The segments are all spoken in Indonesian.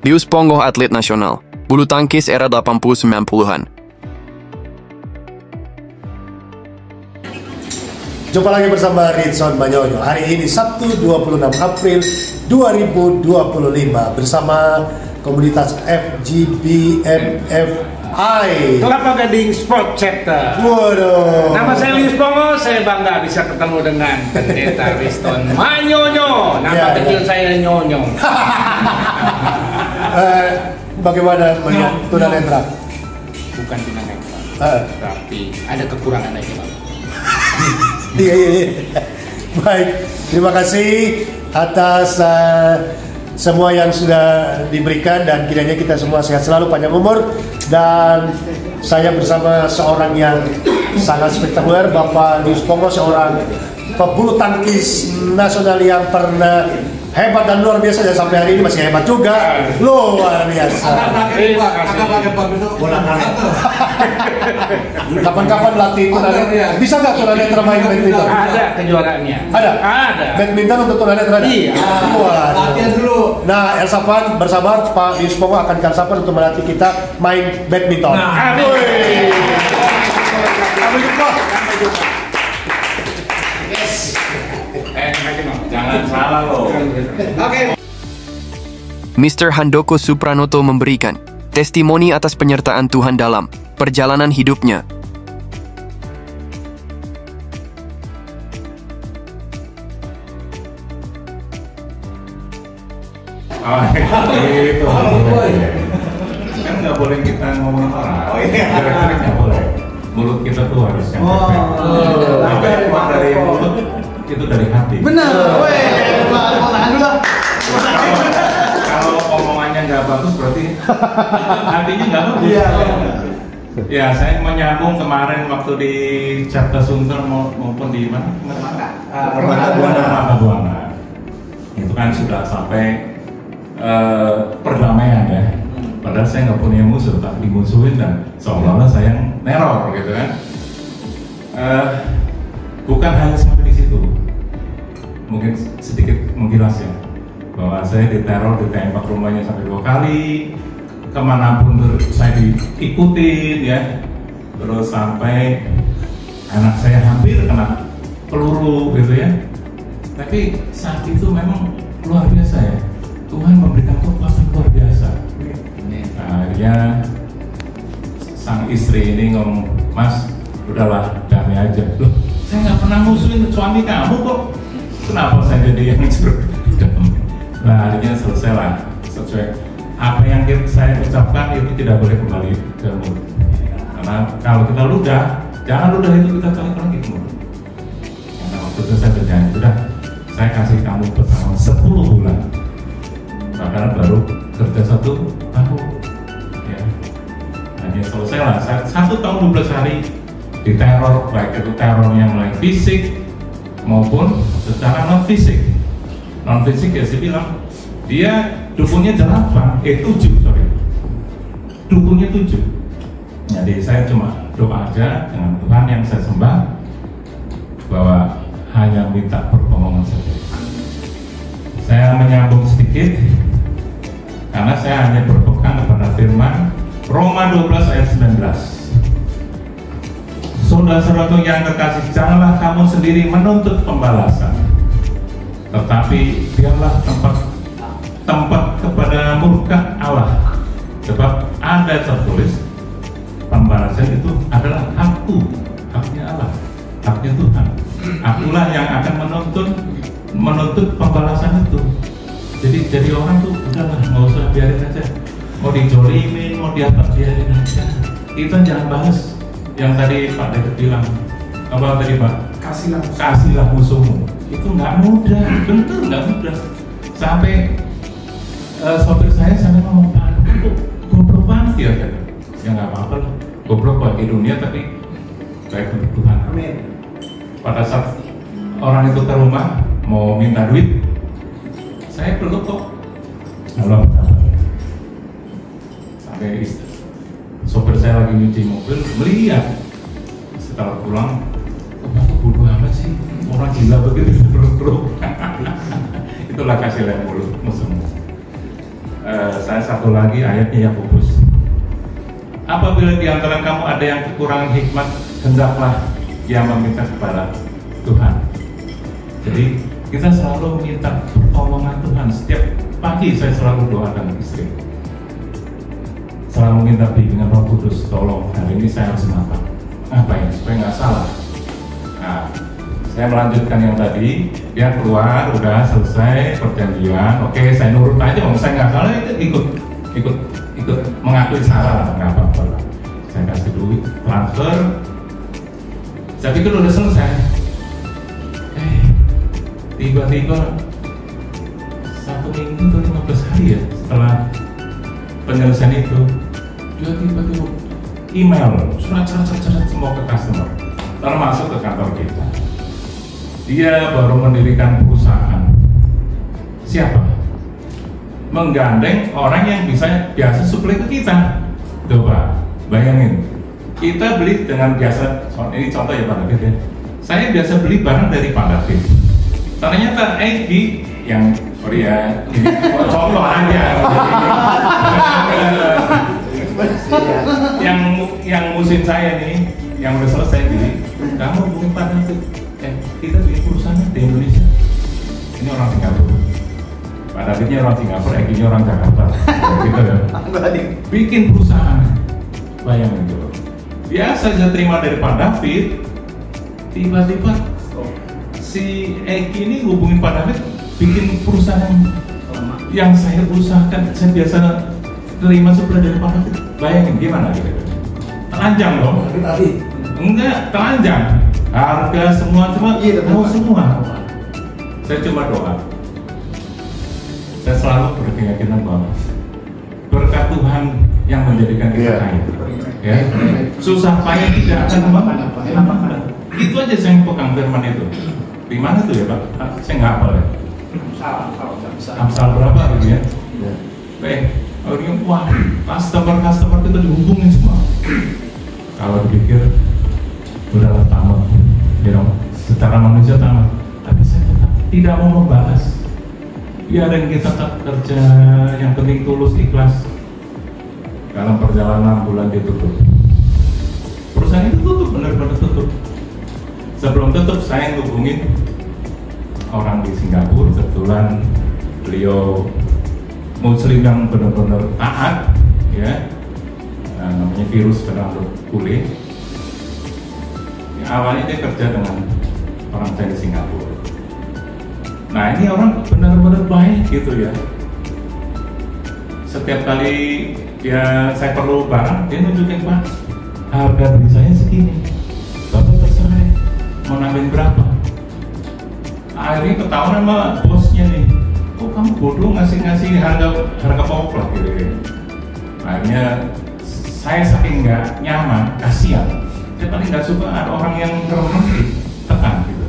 Pius Ponggoh atlet nasional, bulu tangkis era 80-90-an. Jumpa lagi bersama Ridson Banyonyo. Hari ini Sabtu 26 April 2025 bersama komunitas FGBMFI Kelapa Gading Sport Chapter. Waduh. Nama saya Pius Ponggoh, saya bangga bisa ketemu dengan pendeta Ridson Banyonyo. Nama kecil saya Nyonyo. Bagaimana melihat tunanetra? Bukan tunanetra, tapi ada kekurangan aja Bang. Iya. Baik, terima kasih atas semua yang sudah diberikan dan kiranya kita semua sehat selalu, panjang umur. Dan saya bersama seorang yang sangat spektakuler, Bapak Pius Ponggoh, seorang pebulu tangkis nasional yang pernah hebat dan luar biasa, dan sampai hari ini masih hebat juga, luar biasa. Kapan-kapan latih tunanetra, bisa nggak tunanetra main badminton? Ada kejuaraannya. Ada. Badminton untuk tunanetra? Iya. Latihan dulu. Nah, Elsafan bersabar, Pak Pius Ponggoh akan Elsafan untuk melatih kita main badminton. Sampai jumpa. Jangan salah loh. Oke. Mr. Handoko Supranoto memberikan testimoni atas penyertaan Tuhan dalam perjalanan hidupnya. Gitu. Kan nggak boleh kita ngomong orang. Oh iya. Nggak boleh. Mulut kita tuh harus yang apa yang keluar dari mulut itu dari hati. Benar. Kalau omongannya nggak bagus berarti hatinya nggak bagus. Ya, saya menyambung kemarin waktu di Cakta Sunter maupun di mana? Permata Buana. Itu kan sudah sampai perdamaian ya. Padahal saya nggak punya musuh, tak dimusuhin dan seolah-olah saya neror gitu kan. Bukan hanya sampai di situ. Mungkin sedikit menggilas ya, bahwa saya diteror, ditembak rumahnya sampai 2 kali, kemanapun saya diikutin ya, terus sampai anak saya hampir kena peluru gitu ya. Tapi saat itu memang luar biasa ya, Tuhan memberikan kekuatan luar biasa. Nah, akhirnya sang istri ini ngomong, "Mas, udahlah damai aja." Loh, saya nggak pernah musuhin suami kamu kok. Kenapa saya jadi yang suruh? Nah, akhirnya selesai lah. Sesuai apa yang saya ucapkan itu tidak boleh kembali ke mulut. Karena kalau kita ludah, jangan ludah itu kita tarik lagi ke mulut. Karena waktu itu saya berjanji, sudah saya kasih kamu pesangon 10 bulan. Bahkan baru kerja 1 tahun. Ya. Hanya selesai lah. 1 tahun 12 hari diteror, baik itu terornya mulai fisik maupun secara non fisik. Non fisik ya saya bilang dia dukunnya 7, sorry. Dukunnya 7. Jadi saya cuma doa aja dengan Tuhan yang saya sembah bahwa hanya minta pertolongan saja. Saya menyambung sedikit karena saya hanya berpegang kepada firman Roma 12 ayat 19. Saudara-saudaraku yang terkasih, janganlah kamu sendiri menuntut pembalasan, tetapi biarlah tempat kepada murka Allah, sebab ada tertulis pembalasan itu adalah haknya Allah, haknya Tuhan. Akulah yang akan menuntut pembalasan itu. Jadi orang tuh udahlah, nggak usah, biarin aja. Mau dijolimin, mau diapa, biarin aja. Kita jangan balas. Yang tadi Pak Deket bilang, apa tadi Pak? Kasihlah musuhmu. Itu nggak mudah, bener nggak mudah. Sampai sopir saya sampai ngomong, "Aduh, goblok banget ya." Ya nggak apa-apa lah, goblok bagi dunia tapi baik untuk Tuhan. Amin. Pada saat orang itu ke rumah mau minta duit, saya peluk kok. Halo. Sampai sopir saya lagi nyuci mobil, melihat setelah pulang, "Aku bodoh amat sih, orang gila begitu terus." Itulah kasih lihat mulut musuhmu. saya satu lagi ayatnya Yakobus. Apabila di antara kamu ada yang kekurangan hikmat, hendaklah ia meminta kepada Tuhan. Jadi kita selalu minta pertolongan Tuhan. Setiap pagi saya selalu doakan istri, selalu minta bimbingan Roh Kudus, tolong hari ini saya harus ngapain supaya nggak salah. Nah, saya melanjutkan yang tadi, dia keluar udah selesai perjanjian, oke saya nurut aja, kalau saya nggak salah itu ikut mengakui salah, nggak apa-apa lah. Saya kasih duit transfer, saya pikir udah selesai. Tiba-tiba 1 minggu atau 15 hari ya setelah penyelesaian itu, dia tiba-tiba email surat semua ke customer, termasuk ke kantor kita. Dia baru mendirikan perusahaan. Siapa? Menggandeng orang yang biasa suplai ke kita. Coba bayangin, kita beli dengan biasa. Ini contoh ya Pak David ya. Saya biasa beli barang dari Pak David. Ternyata Egi yang sorry ya, ini contoh aja. yang musim saya nih, yang udah selesai beli, kamu hubungi Pak David. Kita bikin perusahaan di Indonesia. Ini orang Singapura. Pak Davidnya orang Singapura, Eginya orang Jakarta. Gitu ya. Bikin perusahaan. Bayangin coba. Biasa saya terima dari Pak David, tiba-tiba si Egi ini hubungin Pak David, bikin perusahaan yang saya usahakan, saya biasa terima supply dari Pak David. Bayangin gimana gitu. Telanjang loh. Enggak, telanjang. Harga semua cuma tahu semua. Saya cuma doa. Saya selalu berkeyakinan bahwa berkat Tuhan yang menjadikan kita kaya. Ya. Susah payah tidak akan apa-apa. Itu aja saya pegang firman itu. Di mana tuh ya Pak? Saya nggak hafal ya. Amsal berapa gitu ya? Akhirnya wah, customer kita dihubungin semua. Kalau dipikir udahlah tamat, secara manusia tamat, tapi saya tetap tidak mau membahas. Biarin kita tetap kerja, yang penting tulus ikhlas. Dalam perjalanan 6 bulan ditutup, perusahaan itu tutup, benar-benar tutup. Sebelum tutup saya ngubungin orang di Singapura, kebetulan beliau Muslim yang benar-benar taat, ya, namanya Virus Fernando Kule. Awalnya dia kerja dengan orang dari Singapura. Nah ini orang benar-benar baik gitu ya. Setiap kali saya perlu barang, dia nunjukin Pak, harga beli saya segini, Bapak terserah mau nambahin berapa. Akhirnya ketahuan sama bosnya nih, kok kamu bodoh ngasih harga pokok lah gitu. Akhirnya saya saking nggak nyaman, kasihan. Saya paling nggak suka ada orang yang ngeremeh tekan gitu.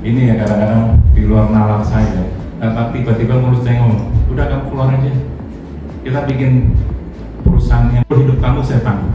Ini ya kadang-kadang di luar nalar saya. Tapi tiba-tiba mulut saya ngomong, udah kamu keluar aja. Kita bikin perusahaan yang hidup kamu saya tanggung.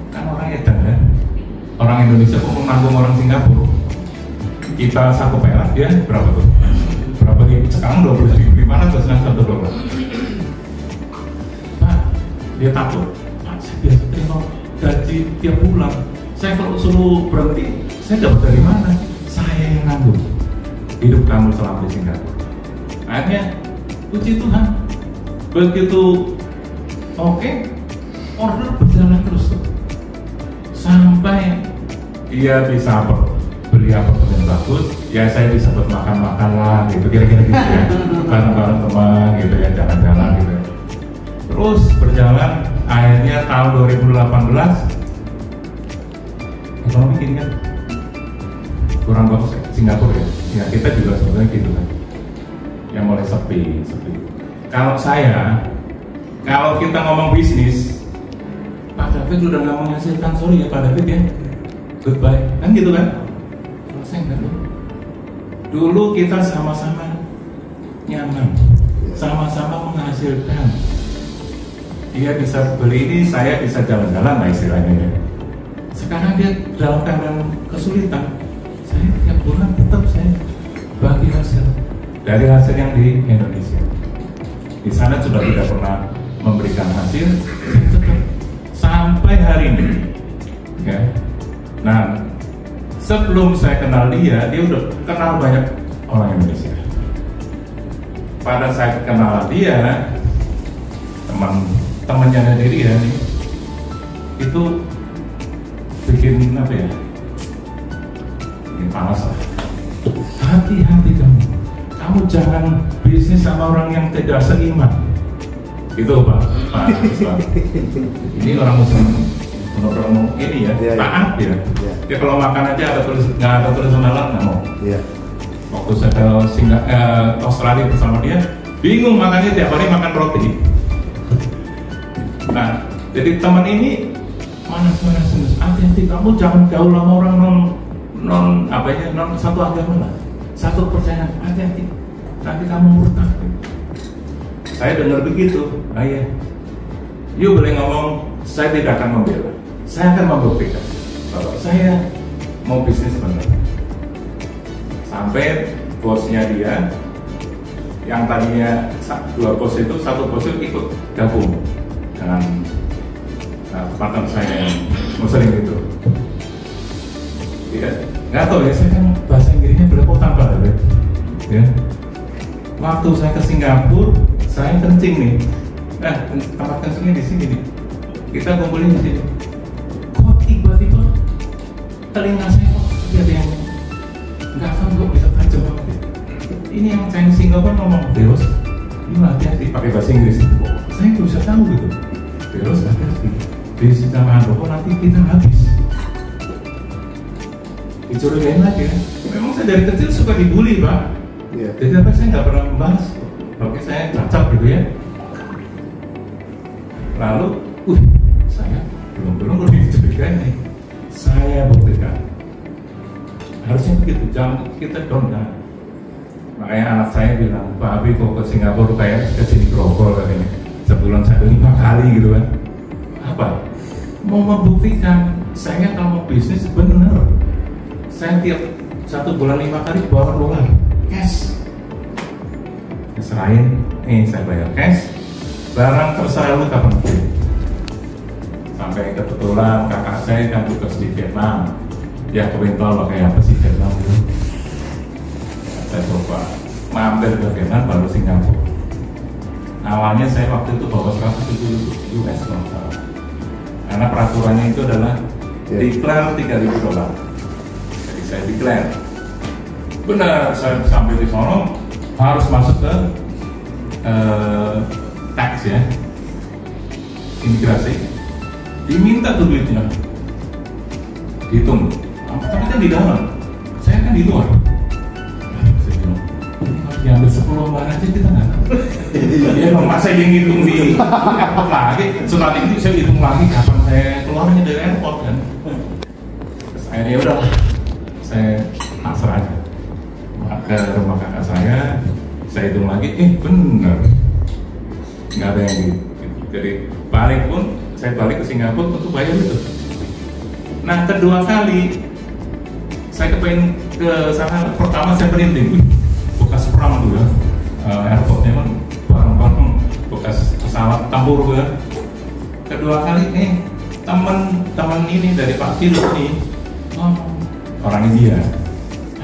Kan orang edan kan? Orang Indonesia kok menanggung orang Singapura. Kita satu perak dia berapa tuh? Berapa ribu? Sekarang 20 ribu. Gimana tuh senang $1? Nah, dia takut. Saya biasa terima gaji tiap bulan. Saya kalau suruh berhenti, saya dapat dari mana? Saya yang nanggung hidup kamu selama di Singapura. Akhirnya, puji Tuhan, begitu oke, order berjalan terus tuh. Sampai dia bisa beli apartemen bagus, ya saya bisa buat makan-makan lah, gitu kira-kira gitu ya, bareng-bareng teman gitu ya, jalan-jalan gitu. Terus berjalan. Akhirnya tahun 2018 ekonomi gini kan kurang bagus Singapura ya kita juga sebenarnya gitu kan, yang mulai sepi. Kalau kita ngomong bisnis, Pak David udah nggak menghasilkan, sorry ya Pak David ya, goodbye kan gitu kan. Kalau saya nggak dulu kita sama-sama nyaman, sama-sama menghasilkan. Dia bisa beli ini, saya bisa jalan-jalan lah istilahnya ya. Sekarang dia dalam keadaan kesulitan, saya tiap bulan tetap saya bagi hasil dari hasil yang di Indonesia. di sana sudah tidak pernah memberikan hasil, tetap sampai hari ini. Ya. Nah, sebelum saya kenal dia udah kenal banyak orang Indonesia. Pada saya kenal dia, teman-temannya dia nih, itu bikin apa ya? Bikin panas lah. Hati-hati kamu jangan bisnis sama orang yang tidak seiman. Gitu Pak Islam. Ini orang Muslim, orang ini ya, taat ya. Ya kalau makan aja nggak ada tulisan halal nggak mau. Waktu saya ke Australia bersama dia, bingung makannya tiap hari makan roti. Nah, jadi teman ini manas, hati-hati kamu jangan gaul sama orang non satu agama lah, satu percayaan, hati-hati nanti kamu murtad. Saya dengar begitu, ayah, you boleh ngomong, saya tidak akan membela, saya akan membuktikan bahwa saya mau bisnis benar. Sampai bosnya dia, yang tadinya 2 bos itu, 1 bos itu ikut gabung dengan partner saya yang Muslim itu. Ya, nggak tahu ya, saya kan bahasa Inggrisnya belepotan banget ya. Waktu saya ke Singapura, saya kencing nih. Nah, tempat kencingnya di sini nih. Kita kumpulin di sini. Kok tiba-tiba telinga saya kok ada yang nggak tahu kok bisa tajam banget. Ini yang Chinese Singapura ngomong, Deros, ini hati-hati pakai bahasa Inggris. Saya nggak bisa tahu gitu. Deros hati-hati. Di sama Handoko nanti kita habis. Dicurigain lagi ya. Memang saya dari kecil suka dibully Pak. Jadi apa saya nggak pernah membahas. Oke, saya cacat gitu ya. Lalu, saya belum dicurigain nih. Saya buktikan. Harusnya begitu, jangan kita down. Makanya anak saya bilang, Pak Abi kok ke Singapura kayak kesini grogol katanya. Sebulan saya 5 kali gitu kan. Apa? Mau membuktikan saya kalau mau bisnis bener. Saya tiap 1 bulan 5 kali bawa dolar cash. Serahin, nih saya bayar cash. Barang terserah lu kapan pun. Sampai kebetulan kakak saya kan tugas di Vietnam. Ya kebetulan kayak apa sih Vietnam itu? Saya coba mampir ke Vietnam baru Singapura. Awalnya saya waktu itu bawa 170 US kalau nggak salah. Karena peraturannya itu adalah declare $3.000. Jadi saya declare. Benar, saya sampai di sana harus masuk ke tax ya, imigrasi. Diminta tuh duitnya, dihitung. Tapi kan di dalam, saya kan di luar. Saya bilang, kalau diambil 10 lembar aja kita nggak tahu. Ya masa yang ngitung di airport lagi, setelah itu saya hitung lagi kapan saya keluarnya dari airport kan. Terus akhirnya udah, saya pasrah aja ke rumah kakak saya hitung lagi, bener, nggak ada yang gitu. Jadi balik pun, saya balik ke Singapura untuk bayar itu. Nah kedua kali saya kepengen ke sana, pertama saya merinding, bekas perang tuh ya, airportnya kan bareng-bareng bekas pesawat tempur ya. Kedua kali teman ini dari Pak Philip nih, orang India.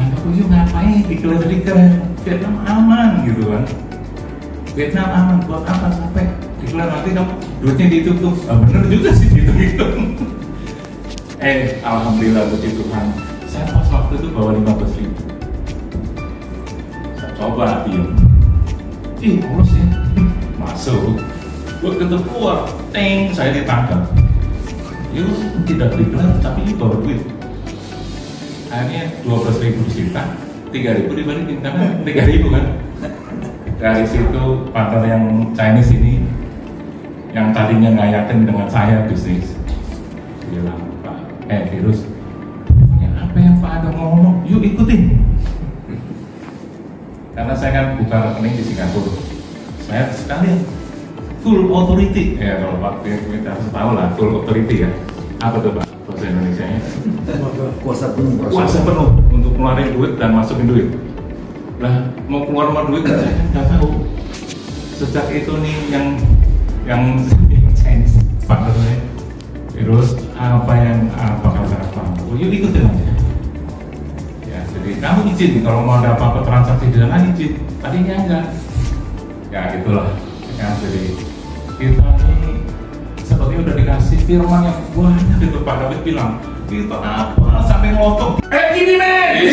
Aku juga ngapain dikira-kira Vietnam aman gitu kan. Vietnam aman buat apa sampai dikira nanti kamu duitnya dihitung. Bener juga sih dihitung. Alhamdulillah puji Tuhan. Saya pas waktu itu bawa 15.000. Saya coba diem. Mulus ya. Masuk. Begitu keluar, saya ditangkap. Itu tidak dikira tapi itu bawa duit. Akhirnya 12.000 disita, 3.000 dibalikin karena 3.000 kan. Dari situ partner yang Chinese ini yang tadinya nggak yakin dengan saya bisnis bilang, Pak, Virus, ya apa yang Pak Adam ngomong, yuk ikutin. Karena saya kan buka rekening di Singapura, saya sekalian full authority ya, kalau Pak kita harus tahu lah full authority ya. Apa tuh Pak bahasa Indonesia-nya? Kuasa penuh untuk keluarin duit dan masukin duit. Lah mau keluar sama duit saya kan nggak tahu. sejak itu nih yang Chinese partnernya, terus apa yang bakal saya paham, yuk ikutin aja. Ya, jadi kamu izin kalau mau ada apa-apa transaksi di sana izin, tadinya enggak. Ya gitulah. Ya, jadi kita ini seperti udah dikasih firman yang banyak gitu. Pak David bilang, kita apa sampai ngotot? Gini men!